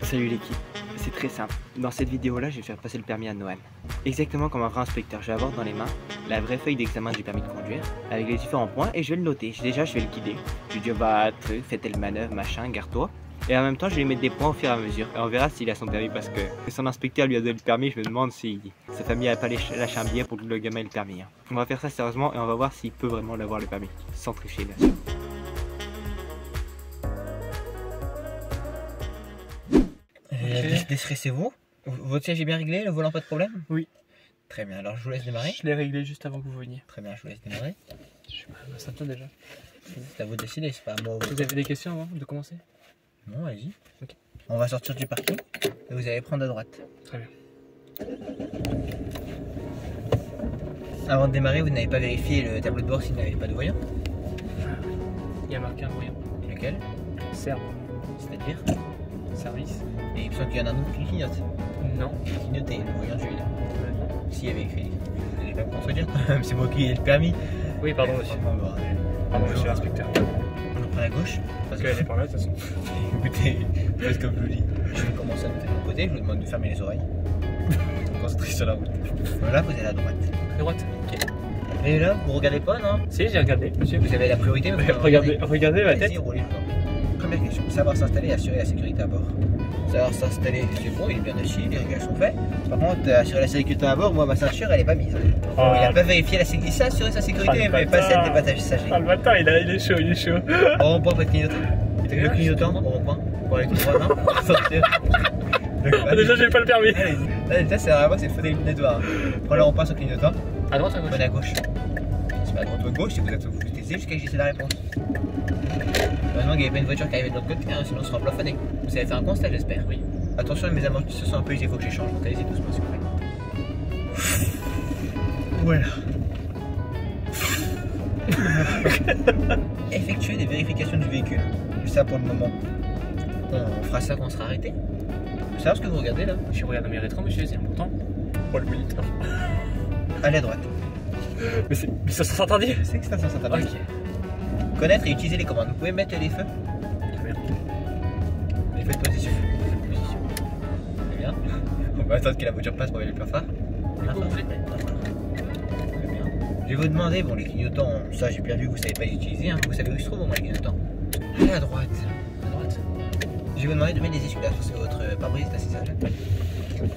Salut l'équipe, c'est très simple. Dans cette vidéo là, je vais faire passer le permis à Noël. Exactement comme un vrai inspecteur, je vais avoir dans les mains la vraie feuille d'examen du permis de conduire avec les différents points et je vais le noter. Déjà je vais le guider. Je vais dire bah truc, fais telle manœuvre, machin, garde-toi. Et en même temps je vais lui mettre des points au fur et à mesure. Et on verra s'il a son permis parce que son inspecteur lui a donné le permis. Je me demande si sa famille a pas lâché un billet pour que le gamin ait le permis. On va faire ça sérieusement et on va voir s'il peut vraiment l'avoir le permis. Sans tricher bien sûr. Déstressez-vous. Votre siège est bien réglé, le volant pas de problème? Oui. Très bien, alors je vous laisse démarrer. Je l'ai réglé juste avant que vous veniez. Très bien, je vous laisse démarrer. Je suis ma ceinture déjà. C'est à vous de décider, c'est pas à moi. Vous avez des questions avant de commencer? Non, allez-y. Ok. On va sortir du parking et vous allez prendre à droite. Très bien. Avant de démarrer, vous n'avez pas vérifié le tableau de bord s'il n'avait pas de voyant? Il y a marqué un voyant. Lequel? Serve. C'est-à-dire? Service. Et il me semble qu'il y en a un autre qui clignote. Non. Clignoté, le voyant celui-là. S'il y avait écrit, vous n'allez pas me contredire. C'est moi qui ai le permis. Oui, pardon monsieur. Pardon monsieur l'inspecteur. On prend la gauche. Parce qu'elle est par là de toute façon. Écoutez, faites comme je vous dis. Je vais commencer à noter de mon côté, je vous demande de fermer les oreilles. Concentrez sur la route. Voilà, vous allez à droite. À droite. Ok. Et là, vous regardez pas, non? Si, j'ai regardé, monsieur. Vous avez la priorité, mais vous Regardez ma tête. Allez-y, roulez le temps. Première question, savoir s'installer et assurer la sécurité à bord. Savoir s'installer, c'est bon, il est bien assis, les réglages sont faits. Par contre, assurer la sécurité à bord, moi ma ceinture elle est pas mise. Oh, il a pas vérifié la sécurité, ça assurer sa sécurité, mais pas celle des passagers. Ah le matin, il est chaud, il est chaud. Au rond-point, pas de clignotant. Le clignotant, au rond-point, pour aller tout droit, non? Déjà, j'ai pas le permis. Allez, ça c'est vraiment c'est le fauteuil éliminatoire. Prends le rond-point sans clignotant. À droite, à gauche. Bonne à gauche. C'est pas à droite ou à gauche, si vous êtes vous testez jusqu'à que j'ai la réponse. Heureusement qu'il n'y avait pas une voiture qui arrivait de l'autre côté, hein, sinon on sera plafonné. Vous avez fait un constat, j'espère. Oui. Attention, mes amortisseurs sont un peu usés, il faut que je les change, donc allez-y doucement s'il vous plaît. Voilà. Effectuer des vérifications du véhicule. C'est ça pour le moment. On fera ça quand on sera arrêté. Vous savez ce que vous regardez là? Je regarde mes rétros, monsieur, c'est important. Oh le moniteur. Allez à droite. Mais ça s'interdit. Je sais que ça s'interdit. Ok. Connaître et utiliser les commandes. Vous pouvez mettre les feux? Très bien. Les feux de position. Très bien. On va attendre que la voiture passe pour aller le plein phare. Très bien. Je vais vous demander, bon les clignotants, ça j'ai bien vu que vous savez pas les utiliser, hein. Vous savez où ils se trouvent au moins les clignotants? Allez à droite. À droite. Je vais vous demander de mettre des essuie-glaces parce que votre pare-brise est assez sale.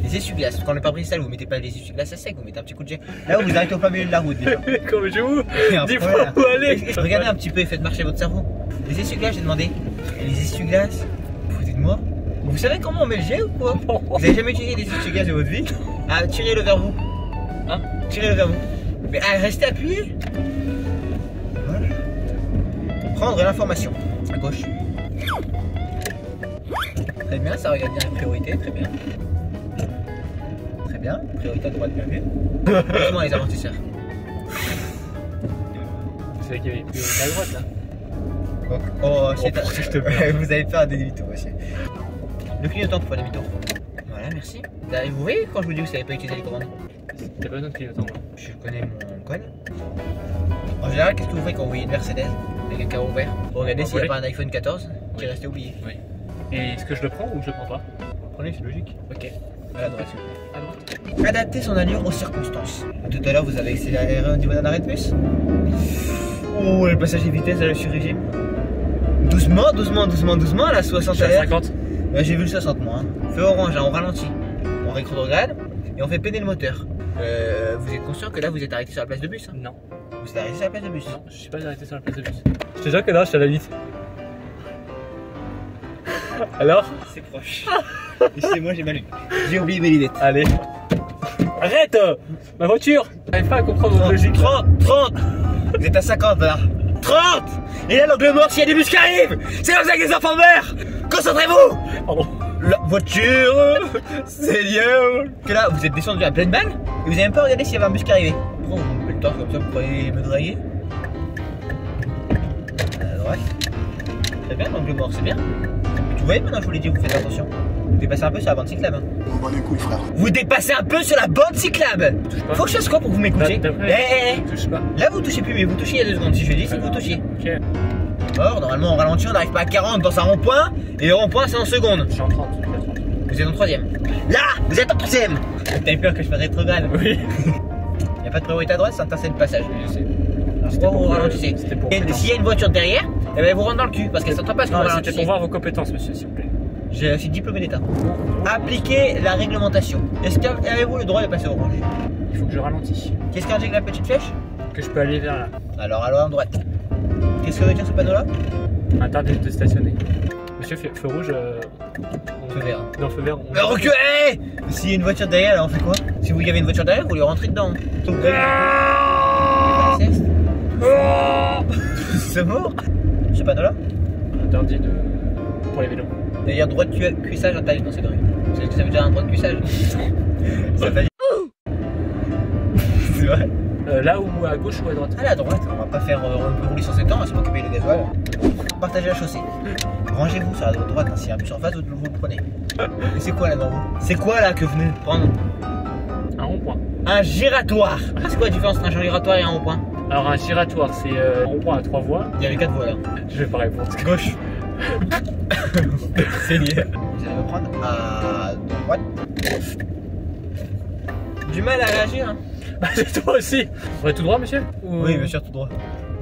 Les essuie-glaces, quand le pare-brise est sale, vous mettez pas les essuie-glaces à sec, vous mettez un petit coup de jet. Là vous arrêtez au plein milieu de la route déjà. Comme je vous dis pas où aller. Regardez un petit peu et faites marcher votre cerveau. Les essuie-glaces, j'ai demandé. Les essuie-glaces, vous foutez de moi? Vous savez comment on met le jet ou quoi? Vous avez jamais utilisé des essuie-glaces de votre vie? Ah, tirez-le vers vous. Hein? Tirez-le vers vous. Mais ah, restez appuyé. Voilà. Prendre l'information. À gauche. Très bien, ça regarde bien la priorité, très bien. Très bien, priorité à droite bien vu. Doucement les amortisseurs. Vous savez qu'il y avait plus à droite là. Oh, c'est vous allez faire un demi-tour aussi. Le clignotant pour faire demi-tour. Voilà, merci. Vous voyez quand je vous dis que vous savez pas utiliser les commandes? T'as pas besoin de clignotant. Je connais mon code. En général, qu'est-ce que vous faites quand vous voyez une Mercedes avec un carreau ouvert? Vous regardez s'il n'y a pas un iPhone 14 qui est resté oublié. Oui. Et est-ce que je le prends ou je le prends pas? Prenez, c'est logique. Ok. À droite. À droite. Adapter son allure aux circonstances. Tout à l'heure, vous avez accéléré au niveau d'un arrêt de bus. Oh, le passage de vitesse, là, je suis régime. Doucement, à la 60 à l'heure. 50. J'ai vu le 60 moi. Hein. Feu orange, hein, on ralentit. On rétrograde et on fait peiner le moteur. Vous êtes conscient que là, vous êtes arrêté sur la place de bus? Hein? Non. Vous êtes arrêté sur la place de bus? Non, je suis pas arrêté sur la place de bus. Je te jure que là, je suis à la 8. Alors? C'est proche. Excusez-moi, j'ai mal lu. J'ai oublié mes lunettes. Allez. Arrête ma voiture. J'arrive pas à comprendre votre logique. 30. Vous êtes à 50 là. 30. Et là, l'angle mort, s'il y a des bus qui arrivent. C'est comme ça que les enfants meurent. Concentrez-vous. Pardon. La voiture, Seigneur. Que là, vous êtes descendu à pleine balle et vous avez même pas regardé s'il y avait un bus qui arrivait. Pourquoi vous me le temps comme ça, vous croyez me draguer? Ouais. Très bien, l'angle mort, c'est bien. Vous voyez maintenant, je vous l'ai dit, vous faites attention. Vous dépassez un peu sur la bande cyclable. Hein. On bat les couilles, frère. Vous dépassez un peu sur la bande cyclable. Faut que je fasse quoi pour que vous m'écoutiez? Touche pas. Là, vous touchez plus, mais vous touchez il y a 2 secondes. Si je dis, c'est que vous touchiez. Ok. Or, normalement, on ralentit, on n'arrive pas à 40 dans un rond-point. Et le rond-point, c'est en seconde. Je suis en 30. Vous êtes en troisième. Là, vous êtes en troisième. T'avais peur que je fasse rétrograde? Oui. Y'a pas de priorité à droite, c'est un le passage. Je sais. Pourquoi vous ralentissez? C'était pour. S'il y a une voiture derrière, elle va vous rendre dans le cul parce qu'elle s'entend pas ce que vous C'était ralentissez. pour voir vos compétences, monsieur, s'il vous plaît. Je suis diplômé d'État. Appliquez la réglementation. Est-ce qu'avez-vous le droit de passer au orange? Il faut que je ralentisse. Qu'est-ce qu'indique la petite flèche? Que je peux aller vers là. Alors à droite. Qu'est-ce que veut dire ce panneau-là? Interdit de stationner. Monsieur, feu rouge. Feu vert. Non, feu vert. Mais reculez! S'il y a une voiture derrière, alors on fait quoi? Si vous y avez une voiture derrière, vous lui rentrez dedans. C'est mort? Ce panneau-là? Interdit de. Pour les vélos. D'ailleurs, droit de cuissage interdit dans cette rue. Vous savez ce que ça veut dire un droit de cuissage? Ça veut dire. C'est vrai? Là ou à gauche ou à droite? Allez à droite, on va pas faire rouler sur 7 ans, on va se m'occuper le gasoil. Partagez la chaussée. Rangez-vous sur la droite, hein. S'il y a un bus en face, vous le prenez. Et c'est quoi là devant vous? C'est quoi là que vous venez de prendre? Un rond-point. Un giratoire. C'est quoi la différence entre un giratoire et un rond-point? Alors, un giratoire, c'est un rond-point à 3 voies. Il y avait 4 voies là. Je vais pas répondre. Gauche. C'est lié. Vous allez me prendre à droite. Du mal à réagir, hein? Bah, c'est toi aussi. On va tout droit, monsieur? Oui, bien sûr, tout droit.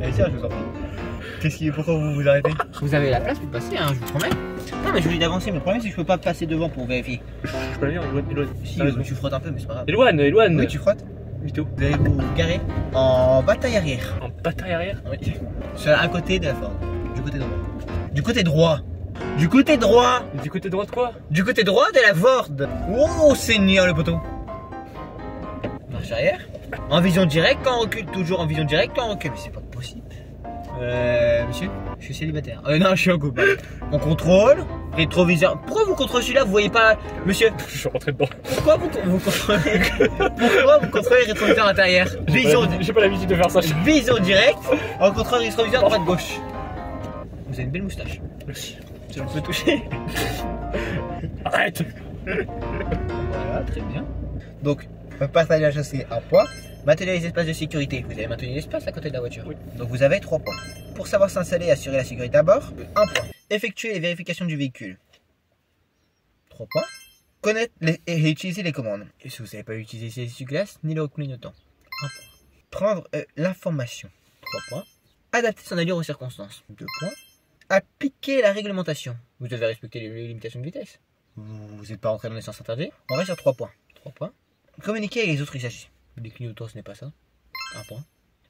Allez, tiens, je vous en prie. Pourquoi vous vous arrêtez? Vous avez la place pour passer, hein, je vous promets. Non, mais je vous dis d'avancer, mais le problème c'est que je peux pas passer devant pour vérifier. Je peux aller, éloigne. Si, tu frottes un peu, mais c'est pas grave. Éloigne. Oui, tu frottes. Mytho. Vous allez vous garer en bataille arrière. En bataille arrière? Oui. Sur un côté de la Ford. Du côté droit. Du côté droit. Du côté droit. Du côté droit de quoi? Du côté droit de la Ford. Oh, Seigneur le poteau. Marche arrière. En vision directe quand on recule. Toujours en vision directe quand on recule. Mais c'est pas possible. Monsieur, je suis célibataire. Non, je suis en couple. On contrôle. Rétroviseur. Pourquoi vous contrôlez celui-là? Vous voyez pas, monsieur? Je suis rentré dedans. Pourquoi vous contrôlez? Pourquoi vous contrôlez le rétroviseur intérieur? J'ai pas l'habitude de faire ça. Vision directe. On contrôle le rétroviseur droite-gauche. Vous avez une belle moustache. Merci. Je peux toucher. Arrête. Voilà, très bien. Donc, partager la chaussée à poids. Maintenez les espaces de sécurité. Vous avez maintenu l'espace à côté de la voiture. Oui. Donc vous avez 3 points. Pour savoir s'installer et assurer la sécurité à bord, 1 point. Effectuer les vérifications du véhicule. 3 points. Connaître et utiliser les commandes. Et si vous ne savez pas utiliser les essuie-glaces, ni le clignotant. 1 point. Prendre l'information. 3 points. Adapter son allure aux circonstances. 2 points. Appliquer la réglementation. Vous devez respecter les limitations de vitesse. Vous n'êtes pas rentré dans les sens interdits. On reste sur 3 points. 3 points. Communiquer avec les autres usagers. Les clignotants, ce n'est pas ça. 1 point.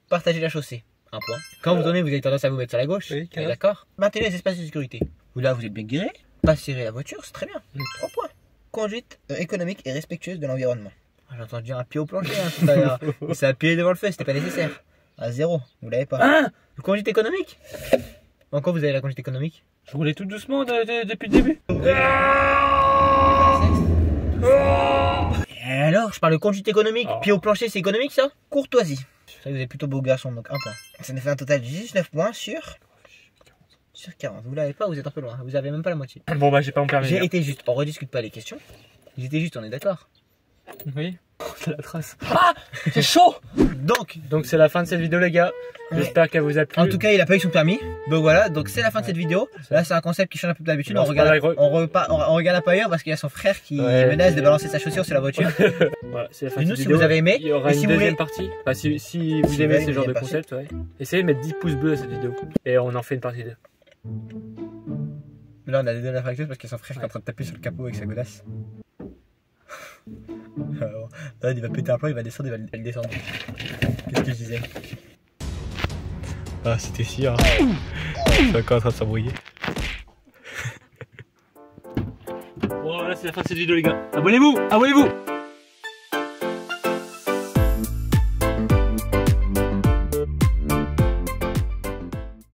Partager la chaussée. 1 point. Quand vous donnez, vous avez tendance à vous mettre sur la gauche. Oui, d'accord. Maintenez les espaces de sécurité. Là, vous êtes bien guéri. Pas serrer la voiture, c'est très bien. 3 points. Conduite économique et respectueuse de l'environnement. J'ai entendu dire un pied au plancher hein, tout à l'heure. C'est un pied devant le feu, c'était pas nécessaire. À 0, vous l'avez pas. Hein? Conduite économique. En quoi vous avez la conduite économique? Je roulais tout doucement depuis le début. Et alors, je parle de conduite économique. Oh. Pied au plancher, c'est économique ça? Courtoisie. C'est vrai que vous êtes plutôt beau garçon, donc 1 point. Ça nous fait un total de 19 points sur 40. Vous l'avez pas, vous êtes un peu loin. Vous avez même pas la moitié. Bon bah j'ai pas mon permis. J'ai été juste. On rediscute pas les questions. J'étais juste, on est d'accord. Oui. C'est la trace. Ah, c'est chaud. Donc c'est la fin de cette vidéo les gars. J'espère qu'elle vous a plu. en tout cas, il a pas eu son permis. Donc voilà, donc c'est la fin de cette vidéo. Là, c'est un concept qui change un peu d'habitude. Non, On c'est pas regarde pas ailleurs parce qu'il y a son frère qui menace de balancer sa chaussure sur la voiture. Voilà, c'est la fin de Dis-nous cette si vidéo. vous avez aimé. Il y aura Et une si vous deuxième voulez- partie. Enfin, si vous aimez ce genre de concept, ouais. Essayez de mettre 10 pouces bleus à cette vidéo. Et on en fait une partie 2. Là, on a donné la fracture parce qu'il y a son frère qui est en train de taper sur le capot avec sa godasse. Alors, là, il va péter un plomb, il va descendre, il va le descendre. Qu'est-ce que je disais? Ah, c'était si, hein. C'est encore en train de s'embrouiller. Bon, voilà, c'est la fin de cette vidéo les gars. Abonnez-vous.